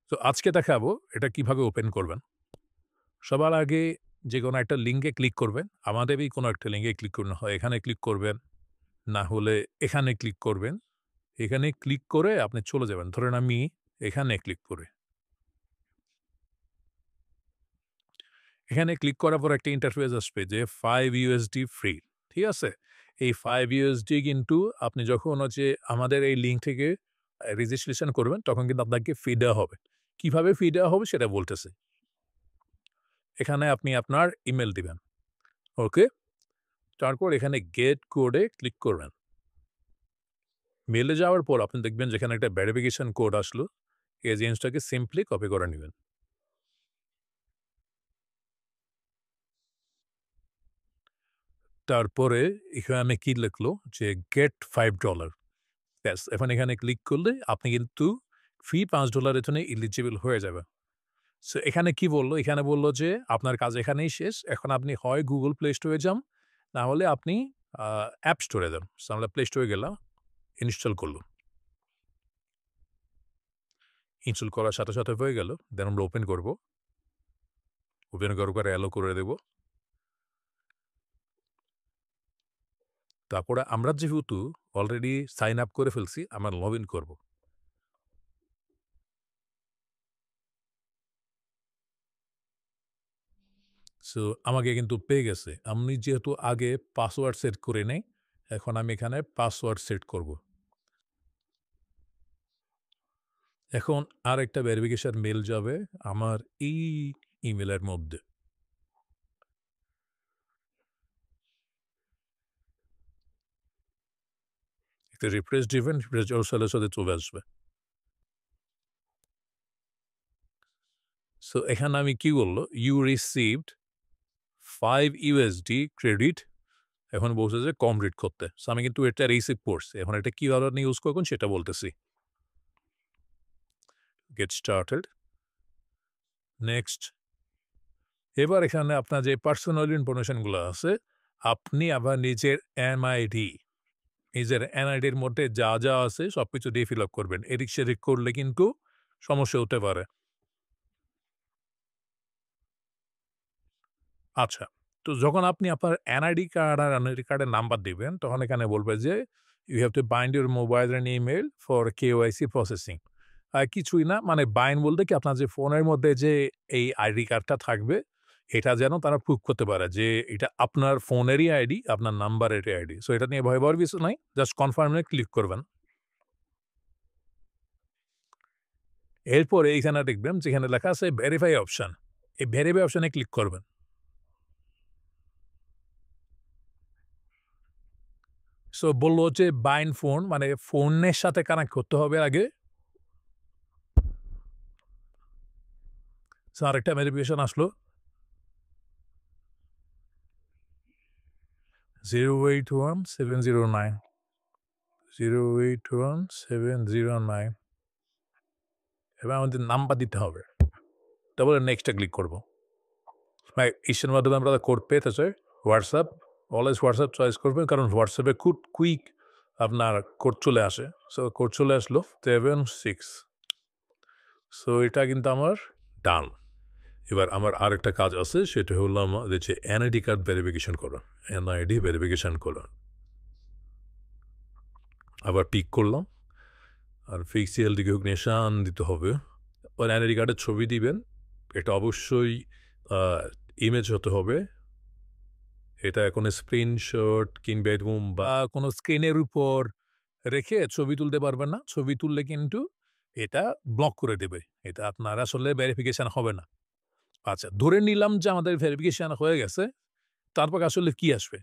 তো আজকে দেখাবো এটা কিভাবে ওপেন করবেন। সবার আগে যেকোনো একটা লিঙ্কে ক্লিক করবেন। আমাদেরই কোনো একটা লিঙ্কে ক্লিক করবেন। হয় এখানে ক্লিক করবেন, না হলে এখানে ক্লিক করবেন। এখানে ক্লিক করে আপনি চলে যাবেন। ধরেন আমি এখানে ক্লিক করি। এখানে ক্লিক করার পর একটা ইন্টারফেস আসবে যে $5 ফ্রি। ঠিক আছে? এই $5 কিন্তু আপনি যখন হচ্ছে আমাদের এই লিঙ্ক থেকে রেজিস্ট্রেশন করবেন তখন কিন্তু আপনাকে ফি দেওয়া হবে। কিভাবে ফি দেওয়া হবে সেটা বলতেছি। এখানে আপনি আপনার ইমেইল দিবেন। ওকে? তারপর এখানে গেট কোডে ক্লিক করবেন। মেইলে যাওয়ার পর আপনি দেখবেন যেখানে একটা ভেরিফিকেশন কোড আসলো, এই জিনিসটাকে সিম্পলি কপি করে নিবেন। তারপরে এখানে কি লিখলো যে গেট $5 ব্যাস এখন এখানে ক্লিক করলে আপনি কিন্তু ফি $5 এর জন্য এলিজিবল হয়ে যাবেন। সো এখানে কি বলল? এখানে বলল যে আপনার কাজ এখানেই শেষ। এখন আপনি হয় Google Play Store এ যান, না হলে আপনি আ App Store এ যান। সো আমরা Play Store এ গেলাম, ইনস্টল করলাম। ইনস্টল করার সাথে হয়ে গেল। দেন আমরা ওপেন করব। ওপেন করার পরে অ্যালো করে দেব। তারপরে আমরা যেহেতু অলরেডি সাইন আপ করে ফেলছি, আমরা লগ ইন করব। সো আমাকে কিন্তু পেয়ে গেছে। আমি যেহেতু আগে পাসওয়ার্ড সেট করে নেই, এখন আমি এখানে পাসওয়ার্ড সেট করব। এখন আরেকটা ভেরিফিকেশন মেইল যাবে আমার এই ইমেইলের মধ্যে। একটা রিফ্রেশ দিবেন, রিফ্রেশ দেওয়ার সাথে চলে আসবে। সো এখানে আমি কি বলল? "ইউ রিসিভড $5 ক্রেডিট" এখন বলছে যে কমপ্লিট করতে। সো আমি কিন্তু এটা রিসিভ করছি। এখন এটা কিভাবে আপনি ইউজ করবেন সেটা বলতেছি। Get started, next. এবার এখানে আপনার যে পার্সোনাল ইনফরমেশন গুলো আছে, আপনি আবার নিজের এমআইডি, নিজের এনআইডির মধ্যে যা আছে সবকিছু দিয়ে ফিল আপ করবেন। এদিক-সেদিক করলে কিন্তু সমস্যা হতে পারে। আচ্ছা, তো যখন আপনি আপনার এনআইডি কার্ড আর এনআইডি কার্ডের নাম্বার দিবেন, তখন এখানে বলবে যে, "you have to bind your mobile and email for KYC processing." কিছুই না, মানে বাইন্ড বলতে কি আপনার যে ফোনের মধ্যে যে এই আইডি কার্ডটা থাকবে, এটা যেন তারা প্রুভ করতে পারে যে এটা আপনার ফোনেরই আইডি, আপনার নাম্বারেরই আইডি। সো এটা নিয়ে ভয় পাওয়ার কিছু নাই। জাস্ট কনফার্ম এ ক্লিক করবেন। এরপরে এইখানে দেখবেন যেখানে লেখা আছে ভেরিফাই অপশন। এই ভেরিফাই অপশনে ক্লিক করবেন। সো বলল যে বাইন্ড ফোন, মানে ফোনের সাথে কানেক্ট করতে হবে আগে। সো আরেকটা ভেরিফিকেশন আসলো। 081709, 081709 এবার আমাদের নাম্বার দিতে হবে। তারপরে নেক্সট এ ক্লিক করব। ভাই ইসের মাধ্যমে আমরা কোড পেতে চাই। WhatsApp, অলওয়েজ WhatsApp চয়েস করবেন কারণ WhatsApp এ খুব কুইক আপনার কোড চলে আসে। সো কোড চলে আসলো 76। সো এটা কিন্তু আমার ডান। এবার আমার আরেকটা কাজ আছে সেটা হলো আমাদের যে এনআইডি কার্ড ভেরিফিকেশন করা। এনআইডি ভেরিফিকেশন করা। আবার পিক করলাম। আর ফেসিয়াল রিকগনিশন দিতে হবে। ওর এনআইডি কার্ডের ছবি দিবেন। এটা অবশ্যই আ ইমেজ হতে হবে। এটা কোনো স্ক্রিনশট কিংবা এরকম বা কোনো স্ক্রিনের উপর রেখে ছবি তুলতে পারবেন না। ছবি তুললে কিন্তু এটা ব্লক করে দেবে। এটা আপনার আসলে ভেরিফিকেশন হবে না। আচ্ছা, ধরে নিলাম যে আমাদের ভেরিফিকেশন হয়ে গেছে। তারপর আসলে কি আসবে?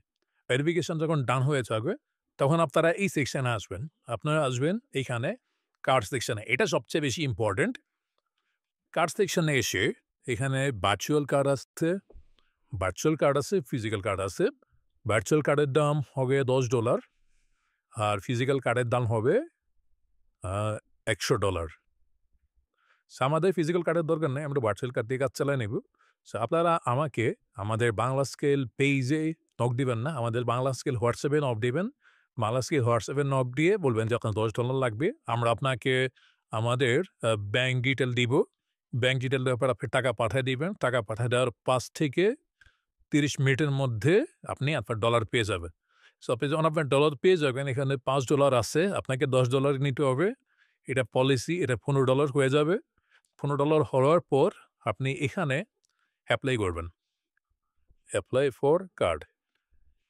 ভেরিফিকেশন যখন ডান হয়ে যাবে, তখন আপনারা এই সেকশনে আসবেন। আপনারা আসবেন এইখানে কার্ড সেকশনে। এটা সবচেয়ে বেশি ইম্পোর্টেন্ট। কার্ড সেকশনে এসে এখানে ভার্চুয়াল কার্ড আছে, ফিজিক্যাল কার্ড আছে। ভার্চুয়াল কার্ডের দাম হবে $10 আর ফিজিক্যাল কার্ডের দাম হবে আ $100। সো আমাদের ফিজিক্যাল কার্ডের দরকার নেই। আমরা ভার্চুয়াল কার্ড দিয়ে কাজ চালায় নেব। সো আপনারা আমাকে আমাদের বাংলা স্কেল পেইজে নক দিবেন না। আমাদের বাংলা স্কেল WhatsApp এ নক দিবেন। বাংলা স্কেল WhatsApp এ নক দিয়ে বলবেন যে আপনার $10 লাগবে। আমরা আপনাকে আমাদের ব্যাংক ডিটেল দিব। ব্যাংক ডিটেল দেওয়ার পর আপনি টাকা পাঠিয়ে দিবেন। টাকা পাঠিয়ে দেওয়ার 5 থেকে 30 মিনিটের মধ্যে আপনি আপনার ডলার পেয়ে যাবেন। সো আপনি যখন আপনার ডলার পেয়ে যাবেন, এখানে $5 আছে, আপনাকে $10 নিতে হবে। এটা পলিসি, এটা $15 হয়ে যাবে। $15 হওয়ার পর আপনি এখানে অ্যাপ্লাই করবেন। Apply for card.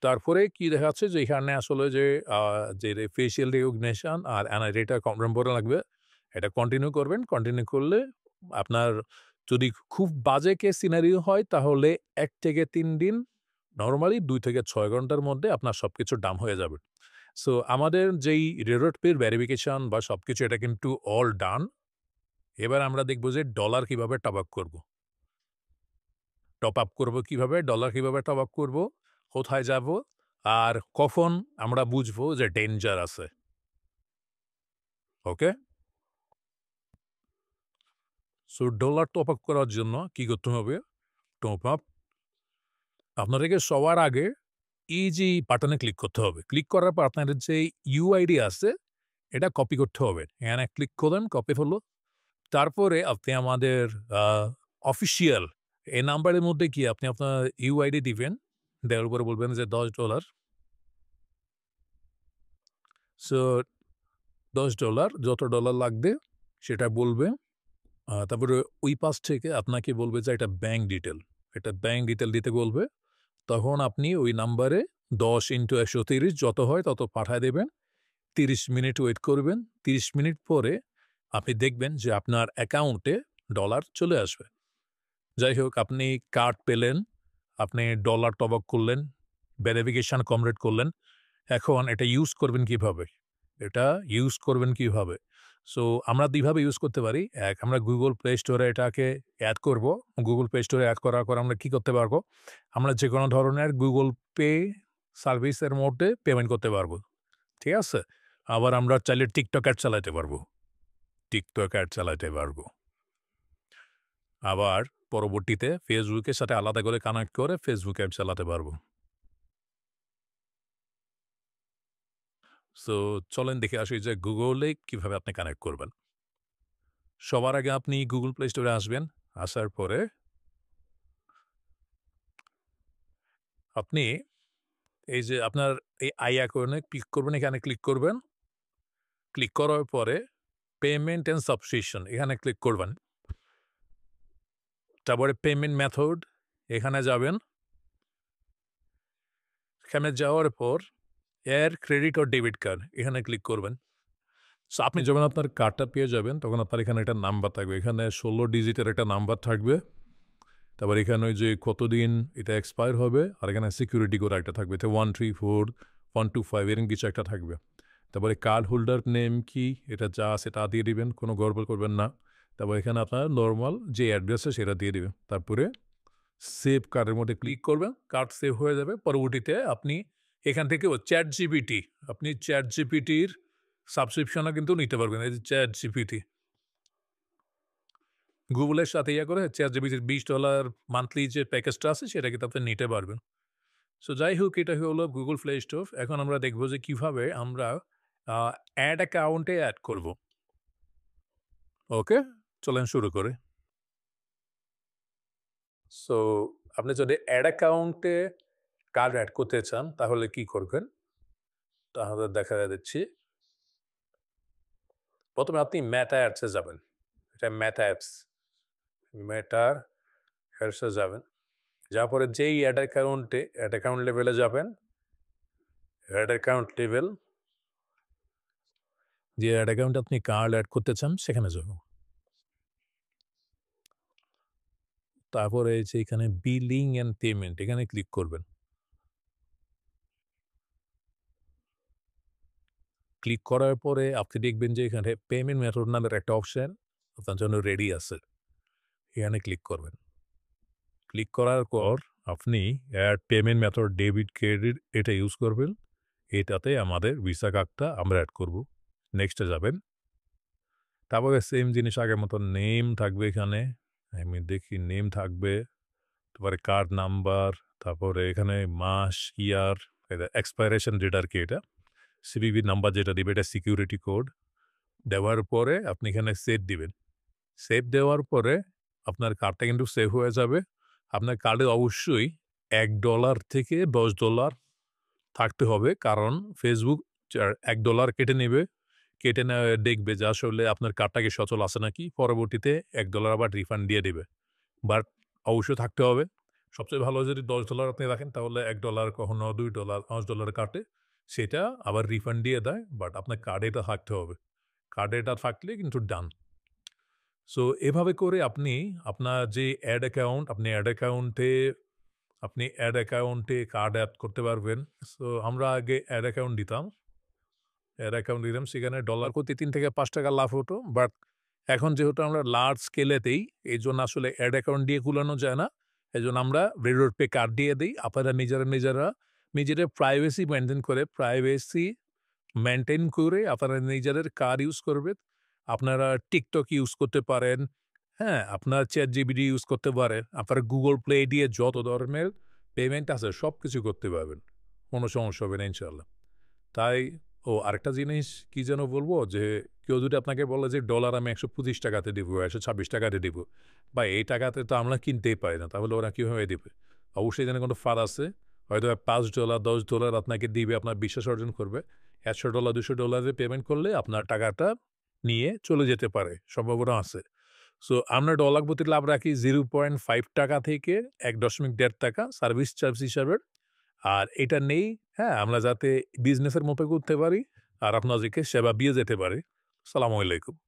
তারপরে কি দেখাচ্ছে যে এখানে আসলে যে ফেসিয়াল রিকগনিশন আর এনআইডিটা কনফার্ম করা লাগবে। এটা কন্টিনিউ করবেন। কন্টিনিউ করলে আপনার যদি খুব বাজে কেস সিনারিও হয় তাহলে 1 থেকে 3 দিন, নরমালি 2 থেকে 6 ঘন্টার মধ্যে আপনার সবকিছু ডান হয়ে যাবে। সো আমাদের যেই রেট পের ভেরিফিকেশন বা সবকিছু এটা কিন্তু অল ডান। এবার আমরা দেখব যে ডলার কিভাবে টপ আপ করব। টপ আপ করব কিভাবে, ডলার কিভাবে টপ আপ করব, কোথায় যাব, আর কখন আমরা বুঝবো যে ডেঞ্জার আছে। ওকে? সো ডলার টপ আপ করার জন্য কি করতে হবে? টপ আপ আপনাদেরকে সবার আগে এই যে বাটনে ক্লিক করতে হবে। ক্লিক করার পর আপনাদের যে ইউআইডি আছে এটা কপি করতে হবে। এখানে ক্লিক করলেন, কপি হলো। তারপরে আপনি আমাদের অফিসিয়াল এই নাম্বারের মধ্যে গিয়ে আপনি আপনার ইউআইডি দিবেন। দেওয়ার উপরে বলবেন যে $10। সো $10 যত ডলার লাগবে সেটা বলবে। তারপরে ওই পাশ থেকে আপনাকে বলবে যে এটা ব্যাংক ডিটেল। এটা ব্যাংক ডিটেল দিতে বলবে। তখন আপনি ওই নাম্বারে 10 × 130 যত হয় তত পাঠায় দেবেন। 30 মিনিট ওয়েট করবেন। 30 মিনিট পরে আপনি দেখবেন যে আপনার অ্যাকাউন্টে ডলার চলে আসবে। যাই হোক, আপনি কার্ড পেলেন, আপনি ডলার টপ আপ করলেন, ভেরিফিকেশন কমপ্লিট করলেন। এখন এটা ইউজ করবেন কিভাবে? সো আমরা ২ ভাবে ইউজ করতে পারি। এক, আমরা Google Play Store এ এটাকে এড করব। Google Play Store এ এড করার পর আমরা কি করতে পারবো? আমরা যেকোনো ধরনের Google Pay সার্ভিসের মধ্যে পেমেন্ট করতে পারবো। ঠিক আছে? আবার আমরা চাইলে TikTok অ্যাড চালাতে পারবো। আবার পরবর্তীতে Facebook-এর সাথে আলাদা করে কানেক্ট করে Facebook অ্যাপ চালাতে পারবো। সো চলেন দেখে আসি যে Google-এ কিভাবে আপনি কানেক্ট করবেন। সবার আগে আপনি Google Play Store-এ আসবেন। আসার পরে আপনি এই যে আপনার এই আই আইকনে ক্লিক করবেন, এখানে ক্লিক করবেন। ক্লিক করার পরে পেমেন্ট অ্যান্ড সাবস্ক্রিপশন এখানে ক্লিক করবেন। তারপরে পেমেন্ট মেথড এখানে যাবেন। এখানে যাওয়ার পর এর ক্রেডিট ও ডেবিট কার্ড এখানে ক্লিক করবেন। সো আপনি যখন আপনার কার্ডটা পেয়ে যাবেন তখন আপনার এখানে একটা নাম্বার থাকবে। এখানে 16 ডিজিটের একটা নাম্বার থাকবে। তারপর এখানে ওই যে কতদিন এটা এক্সপায়ার হবে আর এখানে সিকিউরিটি কোড একটা থাকবে। তো 134125 এরকম কিছু একটা থাকবে। তারপরে কার্ড হোল্ডার নেম কি, এটা যা আছে তা দিয়ে দিবেন, কোনো গড়বড় করবেন না। তারপর এখানে আপনার নর্মাল যে অ্যাড্রেস আছে সেটা দিয়ে দিবেন। তারপরে সেভ কার্ডের মধ্যে ক্লিক করবেন, কার্ড সেভ হয়ে যাবে। পরবর্তীতে আপনি এখান থেকে ChatGPT, আপনি ChatGPT-র সাবস্ক্রিপশনও কিন্তু নিতে পারবেন। এই যে ChatGPT, গুগলের সাথে করে ChatGPT-র $20 মান্থলি যে প্যাকেজটা আছে সেটা কিন্তু আপনি নিতে পারবেন। সো যাই হোক, এটা হলো Google Play Store। এখন আমরা দেখব যে কিভাবে আমরা অ্যাড অ্যাকাউন্টে অ্যাড করব। ওকে, চলেন শুরু করি। সো আপনি যদি অ্যাড অ্যাকাউন্টে কার্ড অ্যাড করতে চান তাহলে কি করবেন? তাহলে দেখা দিচ্ছি। প্রথমে আপনি মেটা অ্যাডসে যাবেন। এটা মেটা অ্যাপস। মেটার অ্যাডসে যাবেন। যাওয়ার পরে যেই অ্যাড অ্যাকাউন্ট লেভেলে যাবেন, অ্যাড অ্যাকাউন্ট লেভেল, যে অ্যাড অ্যাকাউন্টে আপনি কার্ড অ্যাড করতে চান সেখানে যাবেন। তারপরে যে এখানে বিলিং অ্যান্ড পেমেন্ট এখানে ক্লিক করবেন। ক্লিক করার পরে আপনি দেখবেন যে এখানে পেমেন্ট মেথড নামের একটা অপশন আপনার জন্য রেডি আছে। এখানে ক্লিক করবেন। ক্লিক করার পর আপনি add payment method debit credit এটা ইউজ করবেন। এটাতে আমাদের ভিসা কার্ডটা আমরা অ্যাড করব। নেক্সটে যাবেন। তারপরে সেম জিনিস আগের মতো নেম থাকবে এখানে। আমি দেখি নেম থাকবে। তারপরে কার্ড নাম্বার, তারপরে এখানে মাস, ইয়ার, এটা এক্সপায়ারেশন ডেট আর কি এটা। সিভিভি নাম্বার যেটা দিবে এটা সিকিউরিটি কোড। দেওয়ার পরে আপনি এখানে সেভ দিবেন। সেভ দেওয়ার পরে আপনার কার্ডটা কিন্তু সেভ হয়ে যাবে। আপনার কার্ডে অবশ্যই $1 থেকে $10 থাকতে হবে। কারণ Facebook $1 কেটে নিবে। কেটে দেখবে যে আসলে আপনার কার্ডটা কি সচল আছে নাকি। পরবর্তীতে $1 আবার রিফান্ড দিয়ে দিবে। বাট অবশ্যই থাকতে হবে। সবচেয়ে ভালো যদি $10 আপনি রাখেন তাহলে $1 কখনো $2 $5 কাটে। সেটা আবার রিফান্ড দিয়ে দেয়। বাট আপনার কার্ডে এটা থাকতে হবে। কার্ডে এটা থাকলে কিন্তু ডান। সো এভাবে করে আপনি আপনার যে অ্যাড অ্যাকাউন্ট, আপনি অ্যাড অ্যাকাউন্টে কার্ড এড করতে পারবেন। সো আমরা আগে অ্যাড অ্যাকাউন্ট দিতাম। সেখানে ডলার প্রতি ৳৩ থেকে ৳৫ লাভ হতো। বাট এখন যেহেতু আমরা লার্জ স্কেলে দেই, এইজন্য আসলে অ্যাড অ্যাকাউন্ট দিয়ে কুলানো যায় না। এজন্য আমরা রেডিওর পে কার্ড দিয়ে দেই। আপনারা নিজেরা মেইনটেইন করে আপনারা নিজেদের কার্ড ইউজ করবেন। আপনারা TikTok ইউজ করতে পারেন। হ্যাঁ? আপনার ChatGPT ইউজ করতে পারেন। আপনারা Google Play দিয়ে যত ধরনের পেমেন্ট আছে সবকিছু করতে পারবেন। কোনো সমস্যা হবে না ইনশাআল্লাহ। তাই আরেকটা জিনিস কি যেন বলব? যে কেউ যদি আপনাকে বলে যে ডলার আমি ৳১২৫ তে দিব, ৳১২৬ তে দিব। ভাই এই টাকাতে তো আমরা কিনতেই পারি না। তাহলে ওরা কিভাবে দিবে? অবশ্যই এখানে কোনো ফাঁদ আছে। হয়তো $৫ $10 আপনাকে দিবে, আপনার বিশ্বাস অর্জন করবে। $১০০ $২০০ এ পেমেন্ট করলে আপনার টাকাটা নিয়ে চলে যেতে পারে। সম্ভাবনা আছে। সো আমরা ডলার প্রতি লাভ রাখি ৳0.5 থেকে ৳১.৫ সার্ভিস চার্জ হিসাবে। আর এটা নেই, হ্যাঁ? আমরা যাতে বিজনেসের মতো করতে পারি আর আপনাদেরকে সেবা দিয়ে যেতে পারি। আসসালামু আলাইকুম।